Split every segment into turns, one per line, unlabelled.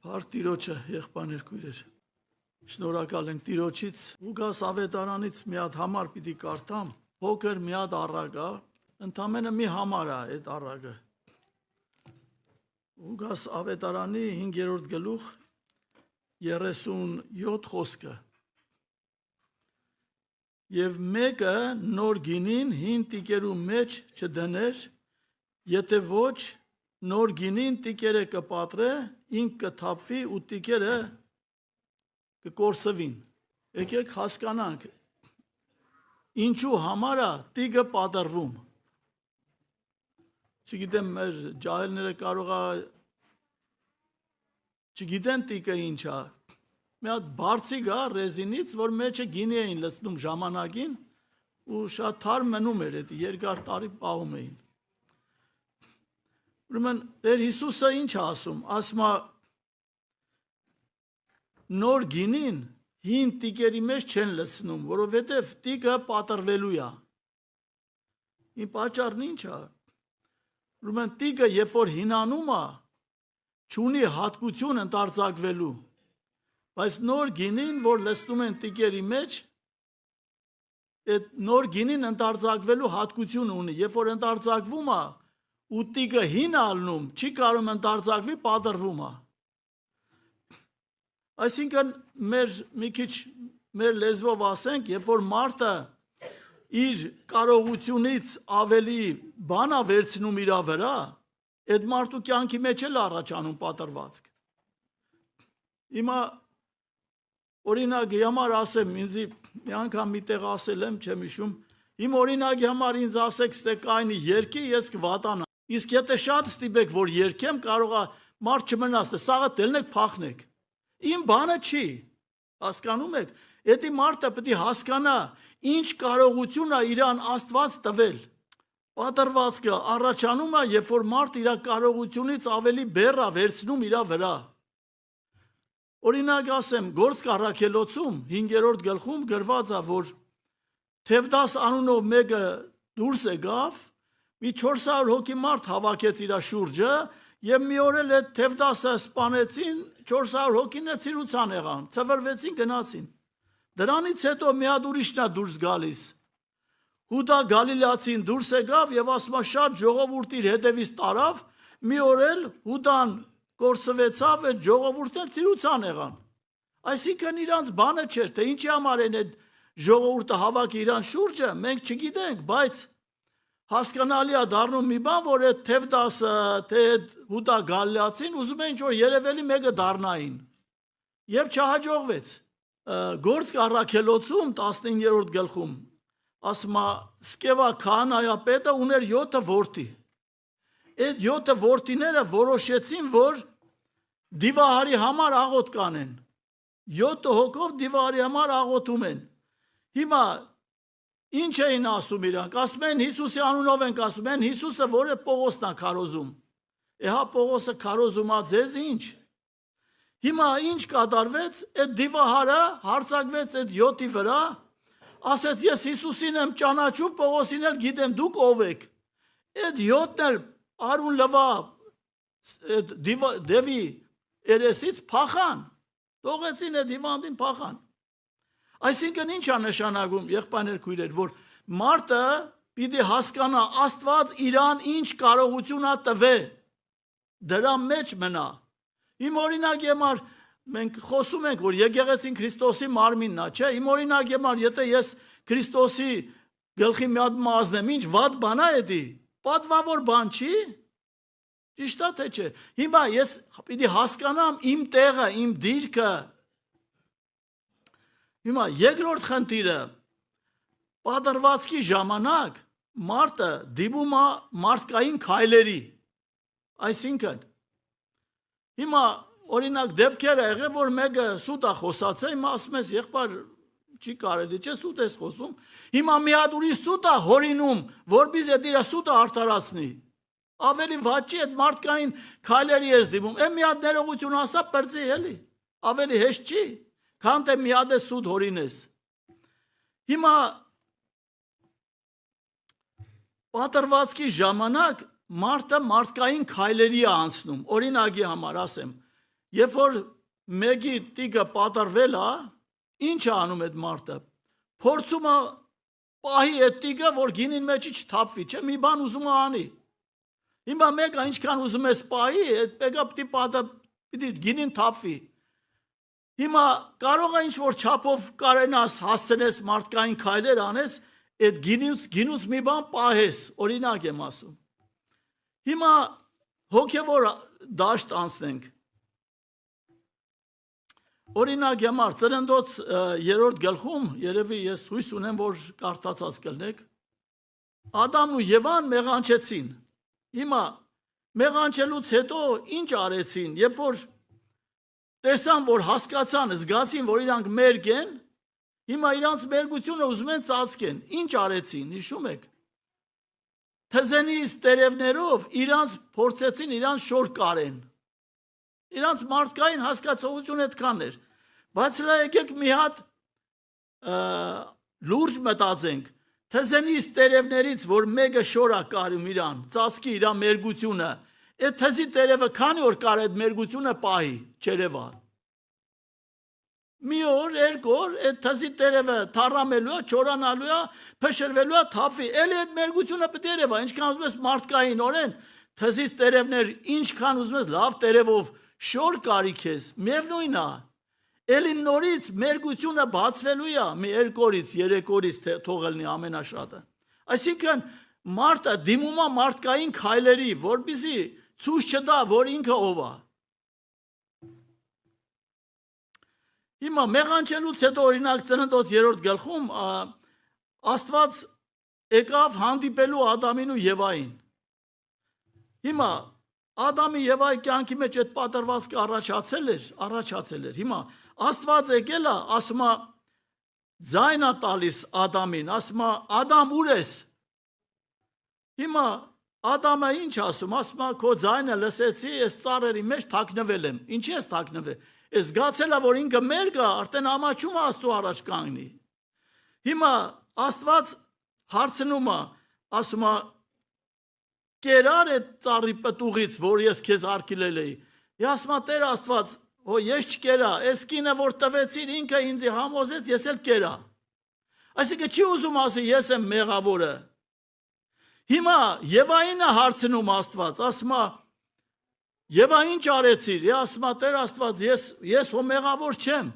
Փառք Տիրոջը, եղբայրներ քույրեր։ Շնորհակալ ենք Տիրոջից։ Ղուկաս ավետարանից մի հատ համար պիտի կարդամ, փոքր մի հատ առագա, ընդամենը մի համար է այդ առագը։ Ղուկաս ավետարանի 5-րդ գլուխ 37 խոսքը։ Եվ մեկը նոր գինին հին տիկերու մեջ չդներ, եթե ոչ նոր գինին տիկերը կպատրե, ինք կթափվի ու տիկերը կկորսվին։ Եկեք հասկանանք, ինչու համար է տիկը պատրվում։ Չգիտեմ, մեր ջահելները կարող է չգիտեն տիկը ինչ է։ Մի հատ բարձիկ է ռեզինից, որ մեջը գինի էին լցնում ժամանակին ու շատ թարմ մնում էր, այդ երկար տարի պահում էին։ Ուրեմն Տեր Հիսուսը ինչ է ասում, ասում է նոր գինին հին տիկերի մեջ չեն լցնում, որովհետև տիկը պատրվելու է։ Ինչ պատճառն ինչ է։ Ուրեմն տիկը երբ որ հինանում է, չունի հատկություն ընդարձակվելու, բայց նոր գինին, որ լցնում են տիկերի մեջ, այդ նոր գինին ընդարձակվելու հատկություն ունի, երբ որ ընդարձակվում է, ու տիկը հին ալնում, չի կարող ընդարձակվի, պատրվում է։ Այսինքն մի քիչ մեր լեզվով ասենք, երբ որ մարդը իր կարողությունից ավելի բան է վերցնում իր վրա, այդ մարդու կյանքի մեջ էլ առաջանում պատրվածք։ Հիմա օրինակի համար ասեմ, ինձ մի անգամ մի տեղ ասել եմ, չեմ հիշում, իմ օրինակի համար ինձ ասեք, ստե կայնի երկի, ես կվատանամ։ Իսկ եթե շատ ստիպեք, որ երկեմ, կարող է մարդ չմնաց, սաղը տելնեք, փախնեք։ Իմ բանը չի, հասկանում եք, էդի մարդը պիտի հասկանա, ինչ կարողություն է իրան Աստված տվել։ Պատրվածքը առաջանում է, երբ որ մարդ իր կարողությունից ավելի բեռ է վերցնում իր վրա։ Օրինակ ասեմ, Գործք առաքելոցում 5-րդ գլխում գրված է, որ Թևդաս անունով մեկը դուրս եկավ, մի 400 հոգի մարդ հավաքեց իր շուրջը, եւ մի օր էլ այդ Թևդասը սպանեցին, 400 հոգին ցիրուցան եղան, ցվրվեցին, գնացին։ Դրանից հետո մի հատ ուրիշն է դուրս գալիս։ Հուդա Գալիլացին դուրս եկավ եւ ասում է շատ ժողովուրդ իր հետևից տարավ, մի օր էլ Հուդան կորսվեցավ, այդ ժողովուրդը ցիրուցան եղան։ Այսինքն իրանց բանը չէր, թե ինչի համար են այդ ժողովուրդը հավաքի իրան շուրջը, մենք չգիտենք, բայց հասկանալի է դառնում մի բան, որ այդ Թևդասը, թե Հուդա Գալիլացին ուզում են ինչ-որ երևելի մեկը դառնային։ Եվ չհաջողվեց։ Գործք առաքելոցում 15-րդ գլխում ասում է Սկևա քահանայապետը ուներ 7 որդի։ Այդ 7 որդիները որոշեցին, որ դիվահարի համար աղոտ կանեն։ 7 հոգով դիվահարի համար աղոթում են։ Հիմա ինչ էին ասում իրանք, ասում են Հիսուսի անունով են ասում են, Հիսուսը որ է Պողոսն է քարոզում։ Էհա Պողոսը քարոզում է ձեզ ինչ։ Հիմա ինչ կատարվեց, այդ դիվահարը հարձակվեց այդ 7-ի վրա, ասեց ես Հիսուսին եմ ճանաչում, Պողոսին էլ գիտեմ, դուք ով եք։ Այդ 7-ն էլ արուն լվա այդ դևի երեսից փախան, թողեցին այդ հիվանդին փախան։ Այսինքն ինչ է նշանակում, եղբայրներ քույրեր, որ մարդը պիտի հասկանա Աստված իրան ինչ կարողություն է տվել, դրա մեջ մնա։ Իմ օրինակ համար մենք խոսում ենք, որ եկեղեցին Քրիստոսի մարմինն է, չէ՞։ Իմ օրինակ համար, եթե ես Քրիստոսի գլխի մի հատ մազն եմ, ինչ վատ բան է դա։ Պատվավոր բան չի։ Ճիշտ է թե չէ։ Հիմա ես պիտի հասկանամ իմ տեղը, իմ դիրքը։ Հիմա երկրորդ խնդիրը պատրվածքի ժամանակ մարդը դիպում է մարդկային քայլերի։ Այսինքն հիմա օրինակ դեպքերը եղել, որ մեկը սուտ է խոսացել, հիմա ասում ես եղբայր չի կարելի, չէ, սուտ ես խոսում։ Հիմա մի հատ ուրիշ սուտ է հորինում, որպեսզի այդ իր սուտը արդարացնի։ Ավելի վատ չի, այդ մարդկային քայլերի ես դիպում։ Այն մի հատ ներողություն ասա, պրծի էլի։ Ավելի հեշտ չի, քան թե մի հատ սուտ հորինես։ Հիմա պատրվածքի ժամանակ մարդը մարդկային քայլերի է անցնում։ Օրինակի համար ասեմ, երբ որ մեկի տիկը պատրվել է, ինչ է անում այդ մարդը, փորձում է պահի այդ տիկը, որ գինին մեջի չթափվի, չէ, մի բան ուզում է անի, հիմա մեկը ինչքան ուզում ես պահի, այդ մեկը պիտի գինին թափվի, հիմա կարող է ինչ-որ չափով կարենաս հասցնես մարդկային քայլեր անես, այդ գինուց մի բան պահես, օրինակ եմ ասում, հիմա հոգևոր դաշտ անցնենք, օրինակ համար ծննդոց 3-րդ գլխում, երևի ես հույս ունեմ, որ կարդացած կլնեք, Ադամն ու Եվան մեղանչեցին, հիմա մեղանչելուց հետո ինչ արեցին, երբ որ տեսան, որ հասկացան, զգացին, որ իրանք մերկ են, հիմա իրանց մերգությունը ուզում են ծածկեն, ինչ արեցին, հիշում եք, թզենից տերևներով իրանց փորձեցին իրանց շոր կարեն, իրանց մարդկային հասկացողություն այդքան էր, բայց հլա եկեք մի հատ լուրջ մտածենք, թզենից տերևներից, որ մեկը շոր է կարում իրան, ծածկի իրան մերգությունը, այդ թզի տերևը քանի օր կար այդ մերգությունը պահի, չերևա, մի օր, երկու օր, այդ թզի տերևը թառամելու է, չորանալու է, փշրվելու է, թափվի, էլի այդ մերգությունը պետք է երևա, ինչքան ուզում ես մարդկային օրեն, թզից տերևներ, ինչքան ուզում ես լավ տերևով շոր կարի քեզ, միևնույն է, էլի նորից մերգությունը բացվելու է, մի երկու օրից, երեք օրից թող ելնի ամենաշատը, այսինքն մարդը դիմում է մարդկային քայլերի, որպեսզի ցույց չտա, որ ինքը ով է, հիմա մեղանչելուց հետո օրինակ ծննդոց 3-րդ գլխում Աստված եկավ հանդիպելու Ադամին ու Եվային, հիմա Ադամի Եվայի կյանքի մեջ այդ պատրվածքը առաջացել էր, հիմա Աստված եկել է, ասում է ձայն է տալիս Ադամին, ասում է Ադամ ուր ես, հիմա Ադամը ինչ ասում, ասում է քո ձայնը լսեցի, ես ծառերի մեջ թաքնվել եմ, ինչի ես թաքնվել, ես զգացել է, որ ինքը մերկ է, արդեն ամաչում է Աստծո առաջ կանգնի, հիմա Աստված հարցնում է, ասում է կերար այդ ծառի պտուղից, որ ես քեզ արգելել էի, ասում է Տեր Աստված, ես չկերա, այս կինը որ տվեցին ինքը ինձ համոզեց, ես էլ կերա, այսինքն չի ուզում ասի ես եմ մեղավորը, հիմա Եվային է հարցնում Աստված, ասում է Եվա ինչ արեցիր, ասում է Տեր Աստված, ես հո մեղավոր չեմ,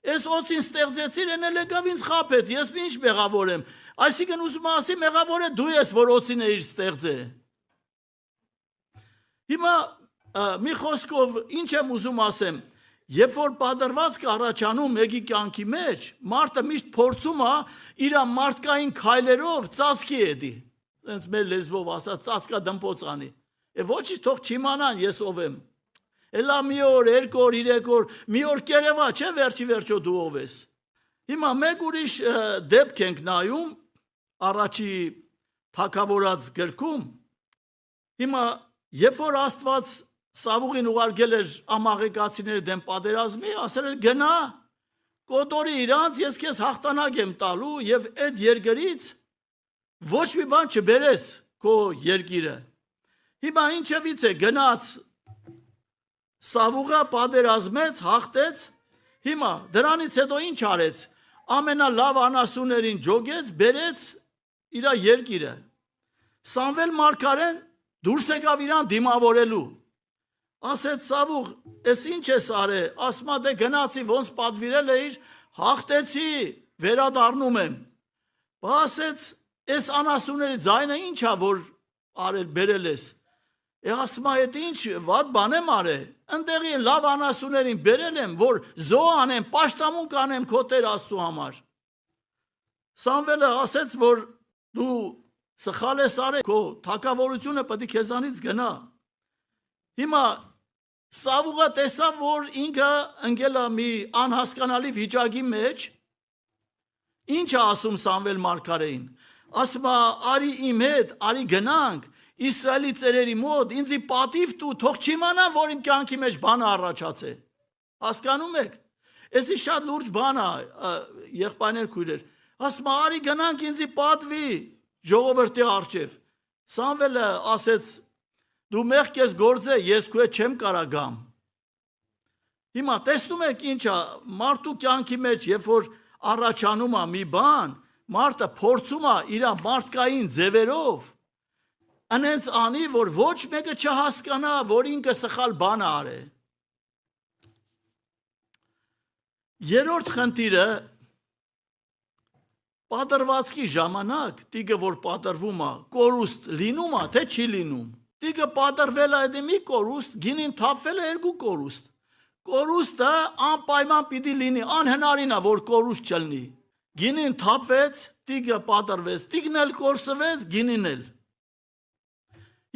ես օծին ստեղծեցիր, են էլ եկավ ինձ խաբեց, ես ինչ մեղավոր եմ, այսինքն ուզում ասի մեղավորը դու ես, որ օծին էիր ստեղծել, հիմա մի խոսքով ինչ եմ ուզում ասեմ, երբ որ պատրվածքը առաջանում մեկի կյանքի մեջ, մարդը միշտ փորձում է իր մարդկային քայլերով ծածկի էդի, այնց մեր լեզվով ասած ծածկա դմպոց անի, ոչինչ թող չիմանան ես ով եմ, Էլա մի օր, երկու օր, երեք օր, մի օր կերևա, չէ վերջի վերջո դու ով ես։ Հիմա մեկ ուրիշ դեպք ենք նայում առաջի թագավորած գրքում։ Հիմա երբ որ Աստված Սավուղին ուղարկել էր ամաղեկացիների դեմ պատերազմի, ասել էր գնա, կոտորի իրանց, ես քեզ հաղթանակ եմ տալու եւ այդ երկրից ոչ մի բան չբերես քո երկիրը։ Հիմա ինչևից է գնաց Սավուղը պատերազմեց, հաղթեց, հիմա դրանից հետո ինչ արեց, ամենալավ անասուններին ջոգեց, բերեց իր երկիրը։ Սամվել մարգարեն դուրս եկավ իրան դիմավորելու, ասեց Սավուղ, ես ինչ ես արել, ասма դե գնացի ոնց պատվիրել էիր, հաղթեցի, վերադառնում եմ։ Բա ասեց, այս անասունների ձայնը ինչ է, որ արել բերել ես։ Ասма այդ ինչ վատ բան եմ արել, ընդեղի լավ անասուներին բերել եմ, որ զո անեմ, պաշտամունք անեմ քո Տեր Աստծու համար։ Սամվելը ասեց, որ դու սխալ ես արել, քո թագավորությունը պետք է քեզանից գնա։ Հիմա Սավուղը տեսավ, որ ինքը ընկել է մի անհասկանալի վիճակի մեջ։ Ինչ է ասում Սամվել մարգարեին։ Ասում է, արի իմ հետ, արի գնանք Իսրայելի ծերերի մոտ, ինձի պատիվ տու, թող չիմանան, որ իմ կյանքի մեջ բանը առաջացե։ Հասկանում եք։ Էսի շատ լուրջ բան է, եղբայրներ քույրեր։ Ասում է, արի գնանք ինձի պատվի ժողովրդի առջև։ Սամվելը ասեց, դու մեղք ես գործե, ես քո հետ չեմ կարա գամ։ Հիմա տեսնում եք ինչա մարդու կյանքի մեջ, երբ որ առաջանում է մի բան, մարդը փորձում է իր մարդկային ձևերով անենց անի, որ ոչ մեկը չհասկանա, որ ինքը սխալ բան է արել։ Երրորդ խնդիրը պատրվածքի ժամանակ տիգը որ պատրվում է, կորուստ լինում է, թե չի լինում։ Տիգը պատրվել է դե մի կորուստ, գինին թափվել է երկու կորուստ։ Կորուստը անպայման պիտի լինի, անհնարին է, որ կորուստ չլինի։ Գինին թափվեց, տիգը պատրվեց, տիգն էլ կորսվեց, գինին էլ։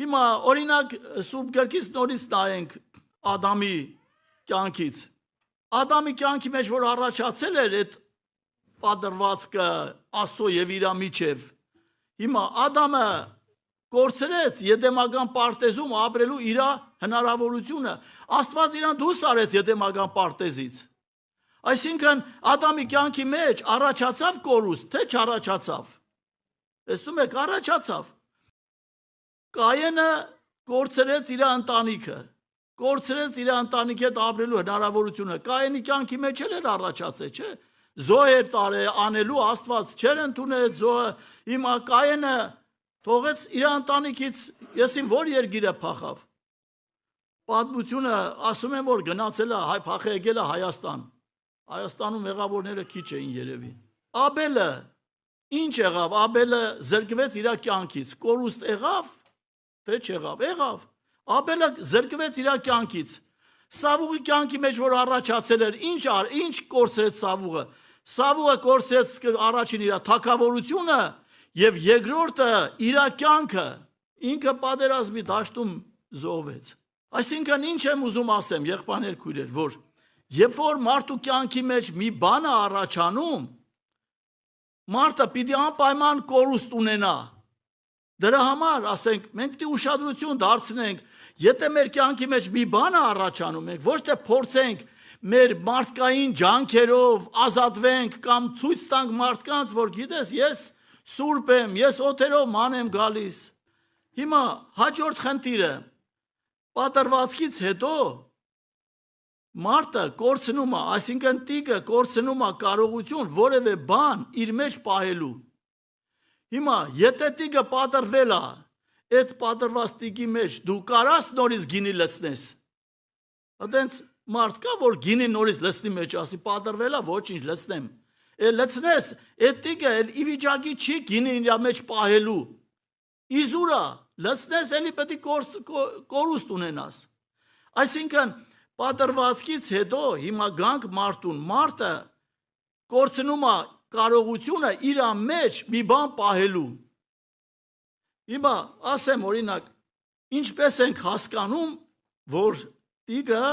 Հիմա օրինակ Սուրբ գրքից նորից նայենք Ադամի կյանքից։ Ադամի կյանքի մեջ որ առաջացել էր այդ պատրվածքը Աստծո եւ իր միջև։ Հիմա Ադամը կորցրեց Եդեմական պարտեզում ապրելու իր հնարավորությունը։ Աստված իրան դուրս արեց Եդեմական պարտեզից։ Այսինքն Ադամի կյանքի մեջ առաջացավ կորուստ, թե չառաջացավ։ Տեսնում եք, առաջացավ։ Կայենը կորցրեց իր ընտանիքը, կորցրեց իր ընտանիքի հետ ապրելու հնարավորությունը։ Կայենի կյանքի մեջ էլ առաջացել, չէ՞։ Զոհ էր տարել անելու, Աստված չէր ընդունել զոհը։ Հիմա Կայենը թողեց իր ընտանիքից, եսին որ երկիրը փախավ։ Պատմությունը ասում են, որ գնացել է, փախ եկել է Հայաստան։ Հայաստանում մեղավորները քիչ էին երևի։ Աբելը ինչ եղավ, Աբելը զրկվեց իր կյանքից, կորուստ եղավ, թե չեղավ, եղավ։ Աբելը զրկվեց իր կյանքից։ Սավուղի կյանքի մեջ որ առաջացել էր, ինչ կորցրեց Սավուղը։ Սավուղը կորցրեց առաջին իր թագավորությունը եւ երկրորդը իր կյանքը, ինքը պատերազմի դաշտում զոհվեց։ Այսինքն ինչ եմ ուզում ասեմ, եղբայրներ, քույրեր, որ երբ որ մարդու կյանքի մեջ մի բան է առաջանում, մարդը պիտի անպայման կորուստ ունենա։ Դրա համար, ասենք, մենք պիտի ուշադրություն դարձնենք, եթե մեր կյանքի մեջ մի բան է առաջանում, մենք ոչ թե փորձենք մեր մարդկային ջանքերով ազատվենք կամ ցույց տանք մարդկանց, որ գիտես, ես սուրբ եմ, ես օթերով ման եմ գալիս։ Հիմա հաջորդ խնդիրը պատրվածքից հետո մարդը կորցնում է, այսինքն տիգը կորցնում է կարողություն որևէ բան իր մեջ պահելու։ Հիմա եթե տիգը պատրվել է, այդ պատրված տիգի մեջ դու կարաս նորից գինի լցնես։ Այդենց մարդ կա, որ գինի նորից լցնի մեջ ասի, պատրվել է, ոչինչ լցնեմ։ Լցնես, այդ տիգը ի վիճակի չի գինի իր մեջ պահելու։ Իզուրա, լցնես, էլի պետք է կորուստ ունենաս։ Այսինքն պատրվածքից հետո հիմա գանք մարդուն, մարդը կորցնում է կարողությունը իր մեջ մի բան պահելու։ Հիմա ասեմ օրինակ, ինչպես ենք հասկանում, որ տիգը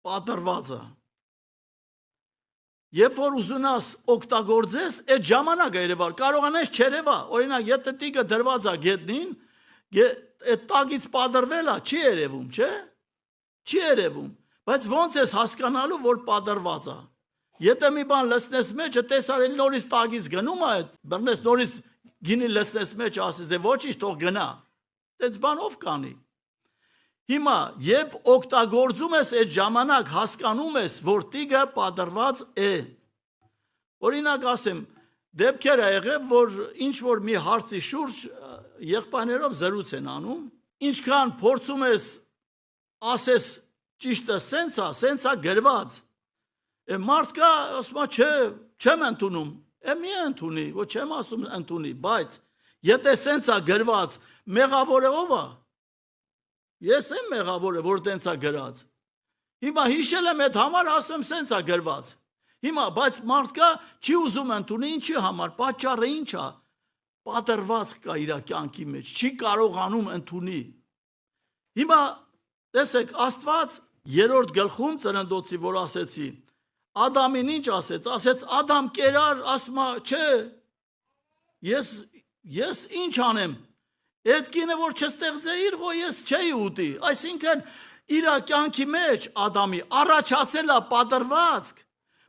պատրված է։ Երբ որ ուզենաս օգտագործես, այդ ժամանակը երևալ, կարողանես չերևա, օրինակ եթե տիգը դրված է գետնին, այդ տակից պատրվել է, չի երևում, չէ՞։ Չի երևում, բայց ոնց ես հասկանալու, որ պատրված է։ Եթե մի բան լցնես մեջը, տեսարել նորից տակից գնում է, բռնես նորից գինի լցնես մեջ, ասես, դե ոչինչ թող գնա։ Այդ բան ով կանի։ Հիմա, երբ օգտագործում ես այդ ժամանակ հասկանում ես, որ տիգը պատրված է։ Օրինակ ասեմ, դեպքեր ա եղել, որ ինչ որ մի հարցի շուրջ եղբայրներով զրույց են անում, ինչքան փորձում ես ասես ճիշտը սենցա գրված։ Մարդկա ասում է, չէ, չեմ ընդունում, մի ընդունի, ոչ չեմ ասում ընդունի, բայց եթե սենցա գրված, մեղավորը ով է։ Ես եմ մեղավորը, որ տենց է գրած։ Հիմա հիշել եմ այդ համար, ասում եմ սենց է գրված։ Հիմա, բայց մարդկա չի ուզում ընդունի, ինչի համար, պատճառը ինչ է, պատրված կա իր կյանքի մեջ, չի կարողանում ընդունի։ Հիմա, տեսեք, Աստված երրորդ գլխում ծննդոցի, որ ասեցի, Ադամին ինչ ասեց, Ադամ կերար, ասմա, չէ, ես ինչ անեմ, այդ կինը, որ չստեղծեիր, ես չէի ուտի, այսինքն իր կյանքի մեջ Ադամի առաջացել է պատրվածք,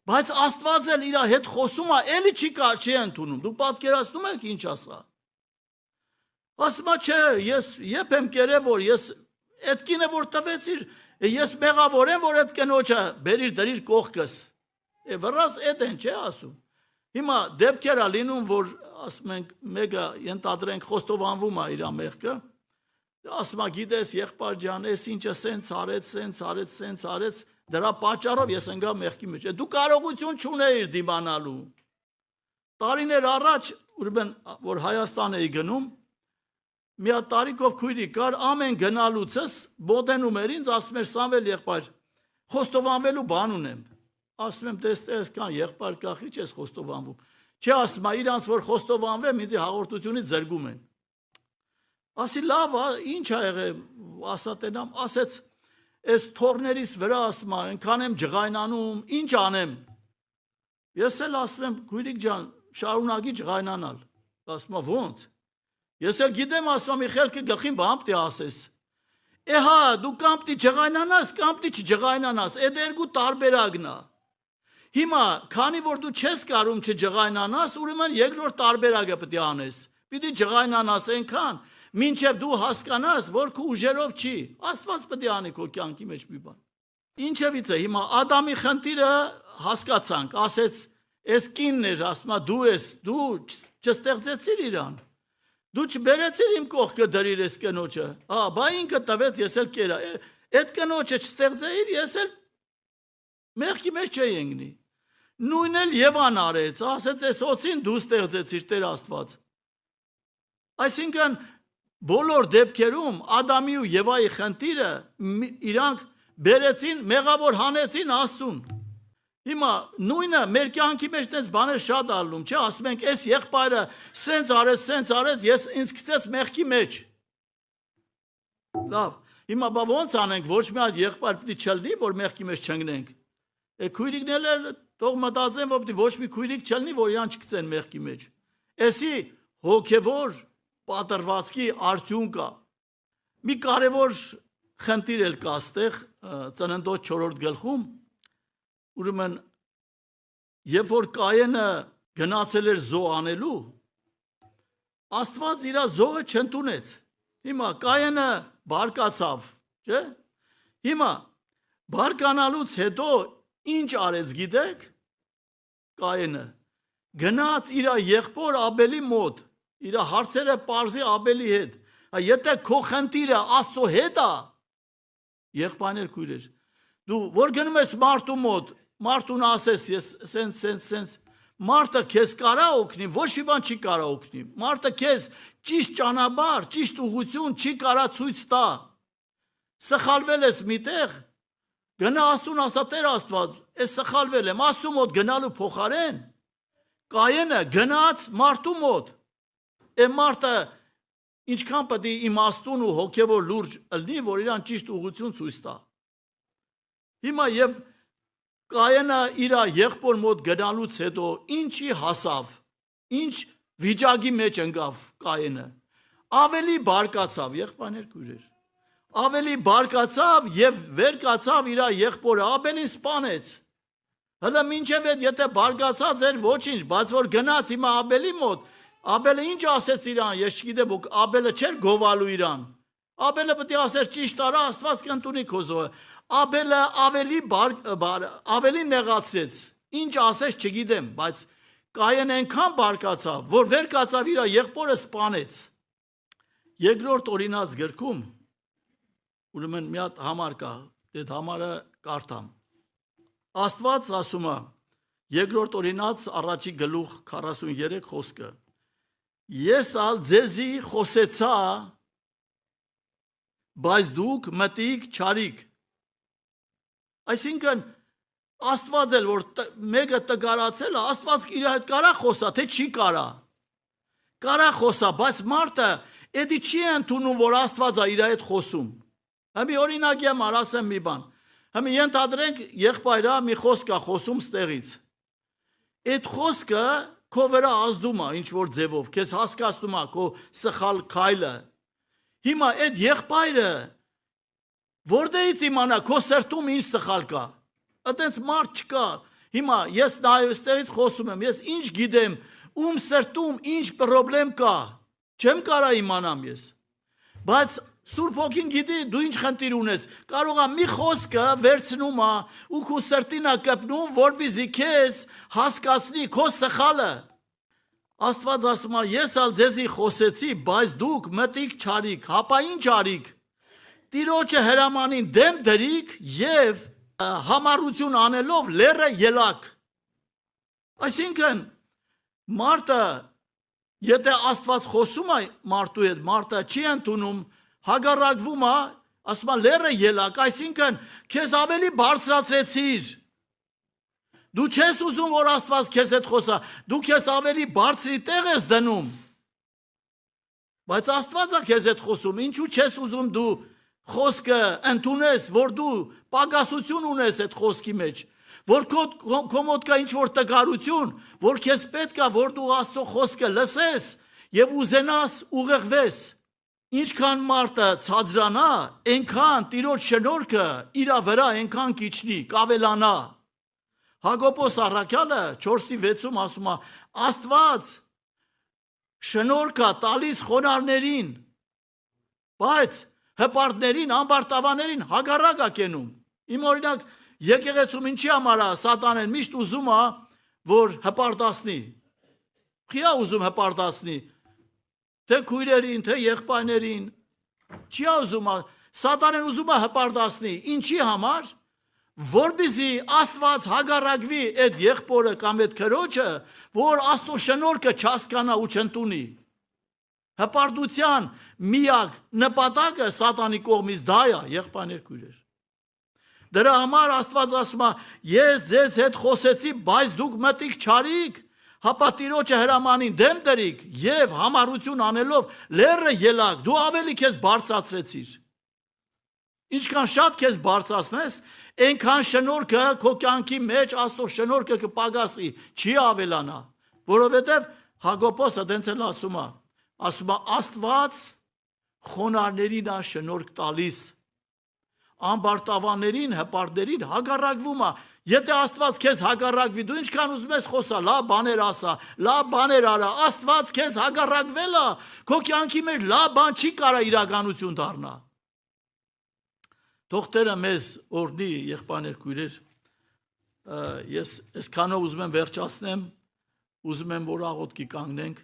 բայց Աստված էլ իր հետ խոսում է, էլի չի ընդունում, դու պատկերացնում եք ինչ ասա, ասմա չէ, ես եփ եմ կերել, որ ես այդ կինը, որ տվեցիր, Ես մեղավոր եմ, որ այդ կնոջը բերիր դրիր կողքս։ Վրաս այդ են չէ ասում։ Հիմա դեպքեր ա լինում, որ ասում ենք մեկը ենթադրենք խոստովանվում ա իր մեղքը, ասում ա գիտես եղբայր ջան, ես ինչը սենց արեց, դրա պատճառով ես ընկա մեղքի մեջ։ Դու կարողություն չունեիր դիմանալու։ Տարիներ առաջ, ուրեմն որ Հայաստան էի գնում, մի հատ տարիքով քույրիկ կար, ամեն գնալուցս մոտենում էր ինձ, ասում էր Սամվել եղբայր, խոստովանվելու բան ունեմ։ Ասում եմ տեստես կան եղբայր կախի չես խոստովանվում։ Չէ, ասում ա իրանց որ խոստովանվեմ, ինձ հաղորդությունից զրգում են։ Ասի լավ, ինչ ա եղել, ասա տենամ, ասեց այս թորներից վրա ասում ա, այնքան եմ ջղայնանում, ինչ անեմ։ Ես էլ ասում եմ քույրիկ ջան, շարունակի ջղայնանալ։ Ասում ա ո՞նց։ Ես էլ գիտեմ, ասում ա մի խելքը գլխին բան պիտի ասես։ Հա, դու կամ պիտի ջղայնանաս, կամ պիտի չջղայնանաս, այդ երկու տարբերակն ա։ Հիմա, քանի որ դու չես կարում չջղայնանաս, ուրեմն երկրորդ տարբերակը պիտի անես։ Պիտի ջղայնանաս այնքան, մինչև դու հասկանաս, որ քո ուժերով չի։ Աստված պիտի անի քո կյանքի մեջ մի բան։ Ինչևից է, հիմա Ադամի խնդիրը հասկացանք, ասեց, այս կինն էր, ասում ա դու ես, դու չստեղծեցիր իրան։ Դու չբերեցիր իմ կողքը դրիր այս կնոջը։ Բա ինքը տվեց, ես էլ կերա։ Այդ կնոջը չստեղծեիր, ես էլ մեղքի մեջ չէի ընկնի։ Նույնն էլ Եվան արեց, ասեց այս օծին դու ստեղծեցիր Տեր Աստված։ Այսինքն բոլոր դեպքերում Ադամի ու Եվայի խնդիրը իրանք բերեցին, մեղավոր հանեցին Աստծուն։ Հիմա նույնը մեր կյանքի մեջ տես բաներ շատ ալնում, չէ, ասում ենք այս եղբայրը սենց արեց, ես ինձ գցեց մեղքի մեջ։ Լավ, հիմա բա ոնց անենք, ոչ մի հատ եղբայր պիտի չլինի, որ մեղքի մեջ չընկնենք։ Քույրիկներն էլ թող մտածեն, որ պիտի ոչ մի քույրիկ չլինի, որ իրան չգցեն մեղքի մեջ։ Էսի հոգևոր պատրվածքի արդյունք է։ Մի կարևոր խնդիր էլ կա այստեղ Ծննդոց 4-րդ գլխում, ուրեմն երբ որ Կայենը գնացել էր զոհ անելու, Աստված իր զոհը չընդունեց։ Հիմա Կայենը բարկացավ, չէ՞։ Հիմա բարկանալուց հետո ինչ արեց գիտեք։ Կայենը գնաց իր եղբոր Աբելի մոտ, իր հարցերը պարզի Աբելի հետ։ Եթե քո խնդիրը Աստծո հետ է, եղբայրներ քույրեր, դու որ գնում ես մարդու մոտ, մարդուն ասես ես սենց մարդը քեզ կարա օգնի, ոչ մի բան չի կարա օգնի։ Մարդը քեզ ճիշտ ճանապարհ, ճիշտ ուղղություն չի կարա ցույց տա։ Սխալվել ես միտեղ, գնա Աստծուն ասա Տեր Աստված, ես սխալվել եմ, Աստծու մոտ գնալու փոխարեն Կայենը գնաց մարդու մոտ։ Մարդը ինչքան պետք է իմաստուն ու հոգևոր լուրջ լինի, որ իրան ճիշտ ուղղություն ցույց տա։ Հիմա եւ Կայենը իր եղբոր մոտ գնալուց հետո ինչի հասավ, ինչ վիճակի մեջ ընկավ Կայենը, ավելի բարկացավ, եղբայրներ քույրեր, ավելի բարկացավ եւ վեր կացավ իր եղբորը, Աբելին սպանեց։ Հələ մինչև այդ եթե բարկացած էր ոչինչ, բայց որ գնաց հիմա Աբելի մոտ, Աբելը ինչ ասեց իրան, ես չգիտեմ, Աբելը չէր գովալու իրան։ Աբելը պետք է ասեր ճիշտ արա, Աստված կընդունի քո զոհը։ Աբելը ավելի նեղացրեց, ինչ ասեց չգիտեմ, բայց Կայեն այնքան բարկացավ, որ վեր կացավ իր եղբորը սպանեց։ Երկրորդ օրինաց գրքում, ուրեմն մի հատ համար կա, այդ համարը կարդամ։ Աստված ասում է, երկրորդ օրինաց առաջի գլուխ 43 խոսքը։ Ես ալ ձեզի խոսեցա, բայց դուք մտիկ չարիք։ Այսինքն Աստված էլ որ մեկը տգարացել է, Աստված իր հետ կարա խոսա, թե չի կարա։ Կարա խոսա, բայց մարդը էդի չի ընդունում, որ Աստված է իր հետ խոսում։ Հիմա օրինակ եմ ասեմ մի բան։ Հիմա ենթադրենք եղբայրը մի խոսք է խոսում ստեղից։ Այդ խոսքը քո վրա ազդում է ինչ որ ձևով, քեզ հասկացնում է քո սխալ քայլը։ Հիմա այդ եղբայրը որտեղից իմանա քո սրտում ինչ սխալ կա։ Այդպես մարդ չկա։ Հիմա ես նայստեղից խոսում եմ, ես ինչ գիտեմ, ում սրտում ինչ խնդրեմ կա, չեմ կարա իմանամ ես։ Բայց Սուրբ Հոգին գիտի դու ինչ խնդիր ունես, կարող է մի խոսքը վերցնում է ու քո սրտին է կպնում, որպեսզի քեզ հասկացնի քո սխալը։ Աստված ասում է, ես ալ ձեզի խոսեցի, բայց դուք մտիկ չարիք, հապա ինչ արիք։ Տիրոջը հրամանին դեմ դրիք եւ համառություն անելով լերը ելակ։ Այսինքն մարդը եթե Աստված խոսում է մարդու հետ, մարդը չի ընդունում, հագարակվում է, ասում է լերը ելակ, այսինքն քեզ ավելի բարձրացրեցիր։ Դու չես ուզում, որ Աստված քեզ հետ խոսա, դու քեզ ավելի բարձրի տեղ ես դնում։ Բայց Աստված է քեզ հետ խոսում, ինչու չես ուզում դու խոսքը ընդունես, որ դու պակասություն ունես այդ խոսքի մեջ, որ քո մոտ կա ինչ-որ տկարություն, որ քեզ պետք է, որ դու Աստծո խոսքը լսես եւ ուզենաս ուղեղվես։ Ինչքան մարդը ցածրանա, այնքան Տիրոջ շնորհքը իր վրա այնքան կիջնի, կավելանա։ Հակոբոս առաքյալը 4:6-ում ասում է. Աստված շնորհքը տալիս խոնարհներին, բայց հպարտներին, ամբարտավաներին հակառակ է կենում։ Իմ օրինակ եկեղեցում ինչի համար է սատանեն միշտ ուզում է, որ հպարտացնի։ Չի ուզում հպարտացնի, թե քույրերին, թե եղբայրներին, չի ուզում, սատանեն ուզում է հպարտացնի, ինչի համար, որպեսզի Աստված հագարակվի այդ եղբորը կամ այդ քրոջը, որ Աստծո շնորհքը չհասկանա ու չընդունի։ Հպարտության միակ նպատակը սատանի կողմից դա է, եղբայրներ, քույրեր։ Դրա համար Աստված ասում է, ես ձեզ հետ խոսեցի, բայց դուք մտիկ չարիք, հապա Տիրոջը հրամանին դեմ դրիք եւ համառություն անելով լերը ելակ, դու ավելի քեզ բարձրացրեցիր։ Ինչքան շատ քեզ բարձրացնես, այնքան շնորհքը քո կյանքի մեջ Աստծո շնորհքը կպագասի, չի ավելանա, որովհետեւ Հակոբոսը դենց էլ ասում է Աստված խոնարհներին է շնորհք տալիս, ամբարտավաններին, հպարտներին հակառակվում է։ Եթե Աստված քեզ հակառակվի, դու ինչքան ուզում ես խոսա, լավ բաներ ասա, լավ բաներ արա, Աստված քեզ հակառակվել է, քո կյանքի մեջ լավ բան չի կարա իրականություն դառնա։ Թող Տերը մեզ օրհնի, եղբայրներ, քույրեր, ես այսքանով ուզում եմ վերջացնեմ, ուզում եմ որ աղոթքի կանգնենք,